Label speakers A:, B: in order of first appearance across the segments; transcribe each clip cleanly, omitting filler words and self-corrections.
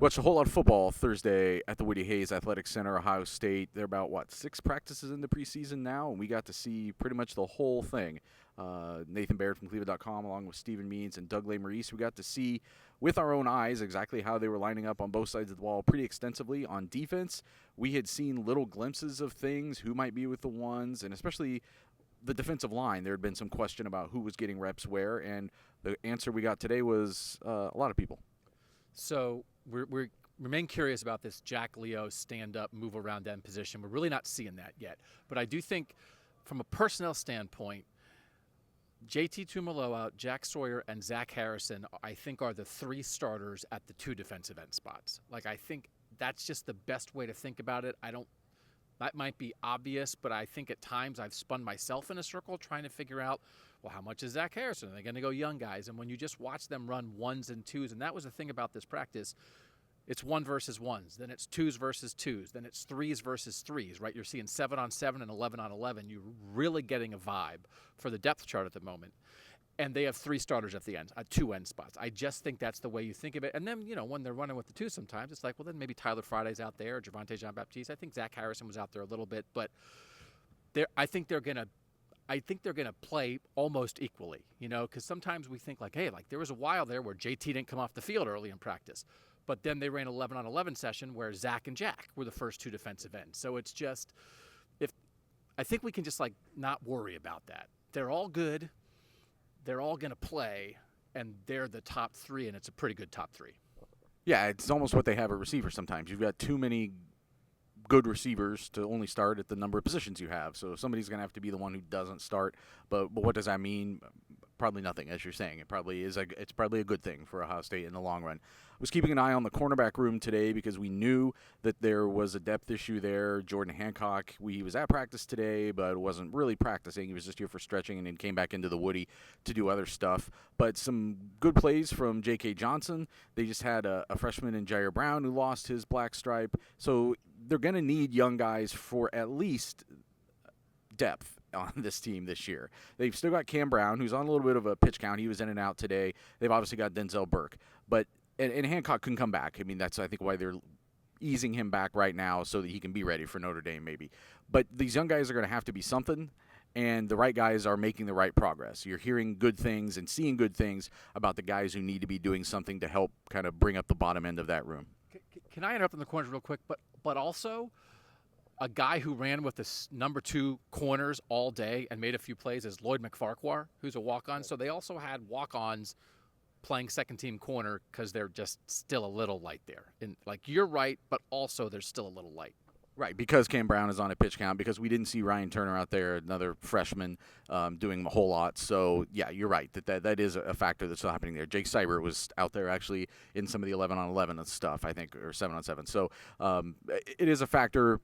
A: Watched a whole lot of football Thursday at the Woody Hayes Athletic Center, Ohio State. They're about, 6 practices in the preseason now, and we got to see pretty much the whole thing. Nathan Baird from cleveland.com, along with Stephen Means and Doug Lesmerises, we got to see with our own eyes exactly how they were lining up on both sides of the ball pretty extensively. On defense, we had seen little glimpses of things, who might be with the ones, and especially the defensive line. There had been some question about who was getting reps where, and the answer we got today was a lot of people.
B: So we remain curious about this Jack Leo stand-up, move-around end position. We're really not seeing that yet. But I do think from a personnel standpoint, JT Tuimoloau, Jack Sawyer, and Zach Harrison, I think, are the 3 starters at the 2 defensive end spots. I think that's just the best way to think about it. That might be obvious, but I think at times I've spun myself in a circle trying to figure out, well, how much is Zach Harrison? Are they going to go young guys? And when you just watch them run 1s and 2s, and that was the thing about this practice, it's 1 versus 1s, then it's 2s versus 2s, then it's 3s versus 3s, right? You're seeing 7-on-7 and 11-on-11. You're really getting a vibe for the depth chart at the moment. And they have 3 starters at the end, at 2 end spots. I just think that's the way you think of it. And then, when they're running with the 2 sometimes, it's like, well, then maybe Tyler Friday's out there, or Javonte Jean-Baptiste. I think Zach Harrison was out there a little bit, but I think they're gonna play almost equally, because sometimes we think hey, there was a while there where JT didn't come off the field early in practice, but then they ran 11-on-11 session where Zach and Jack were the first 2 defensive ends. So it's just, I think we can just not worry about that. They're all good. They're all going to play, and they're the top 3, and it's a pretty good top 3.
A: Yeah, it's almost what they have at receiver sometimes. You've got too many good receivers to only start at the number of positions you have. So somebody's going to have to be the one who doesn't start. But what does that mean? Probably nothing, as you're saying. It's probably a good thing for Ohio State in the long run. I was keeping an eye on the cornerback room today because we knew that there was a depth issue there. Jordan Hancock, he was at practice today, but wasn't really practicing. He was just here for stretching and then came back into the Woody to do other stuff. But some good plays from J.K. Johnson. They just had a freshman in Jair Brown who lost his black stripe. So they're going to need young guys for at least depth on this team this year. They've still got Cam Brown, who's on a little bit of a pitch count. He was in and out today. They've obviously got Denzel Burke. But and Hancock can come back. I mean, that's, I think, why they're easing him back right now so that he can be ready for Notre Dame maybe. But these young guys are going to have to be something, and the right guys are making the right progress. You're hearing good things and seeing good things about the guys who need to be doing something to help kind of bring up the bottom end of that room.
B: Can I interrupt in the corners real quick? But also, a guy who ran with the number 2 corners all day and made a few plays is Lloyd McFarquhar, who's a walk-on. So they also had walk-ons playing second-team corner because they're just still a little light there. And you're right, but also they're still a little light.
A: Right, because Cam Brown is on a pitch count, because we didn't see Ryan Turner out there, another freshman, doing a whole lot. So, yeah, you're right. That is a factor that's still happening there. Jake Seibert was out there actually in some of the 11-on-11 stuff, I think, or 7-on-7. So it is a factor.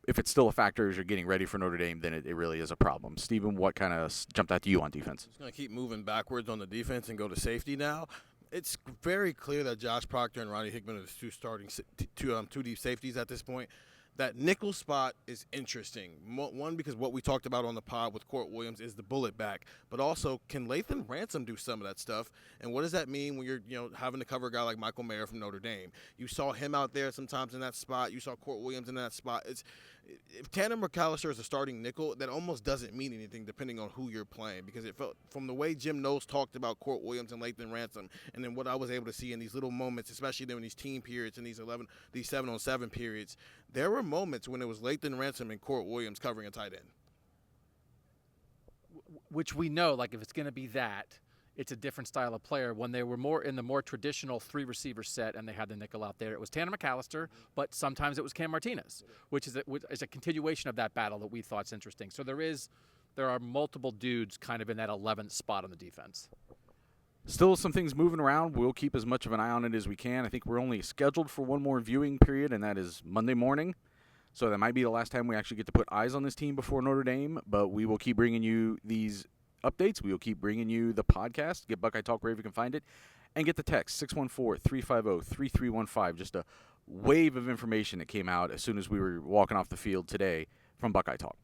A: If it's still a factor as you're getting ready for Notre Dame, then it really is a problem. Stephen, what kind of jumped out to you on defense?
C: I'm just going to keep moving backwards on the defense and go to safety now. It's very clear that Josh Proctor and Ronnie Hickman are the two deep safeties at this point. That nickel spot is interesting. One, because what we talked about on the pod with Court Williams is the bullet back, but also, can Lathan Ransom do some of that stuff? And what does that mean when you're having to cover a guy like Michael Mayer from Notre Dame? You saw him out there sometimes in that spot. You saw Court Williams in that spot. If Tanner McAllister is a starting nickel, that almost doesn't mean anything depending on who you're playing, because it felt, from the way Jim Knowles talked about Court Williams and Lathan Ransom, and then what I was able to see in these little moments, especially during these team periods and these 7-on-7 periods, there were moments when it was Lathan Ransom and Court Williams covering a tight end.
B: Which we know, if it's going to be that, it's a different style of player. When they were more in the more traditional 3-receiver set and they had the nickel out there, it was Tanner McAllister, but sometimes it was Cam Martinez, which is a continuation of that battle that we thought's interesting. So there are multiple dudes kind of in that 11th spot on the defense.
A: Still some things moving around. We'll keep as much of an eye on it as we can. I think we're only scheduled for one more viewing period, and that is Monday morning. So that might be the last time we actually get to put eyes on this team before Notre Dame, but we will keep bringing you these updates. We will keep bringing you the podcast. Get Buckeye Talk wherever you can find it. And get the text, 614-350-3315. Just a wave of information that came out as soon as we were walking off the field today from Buckeye Talk.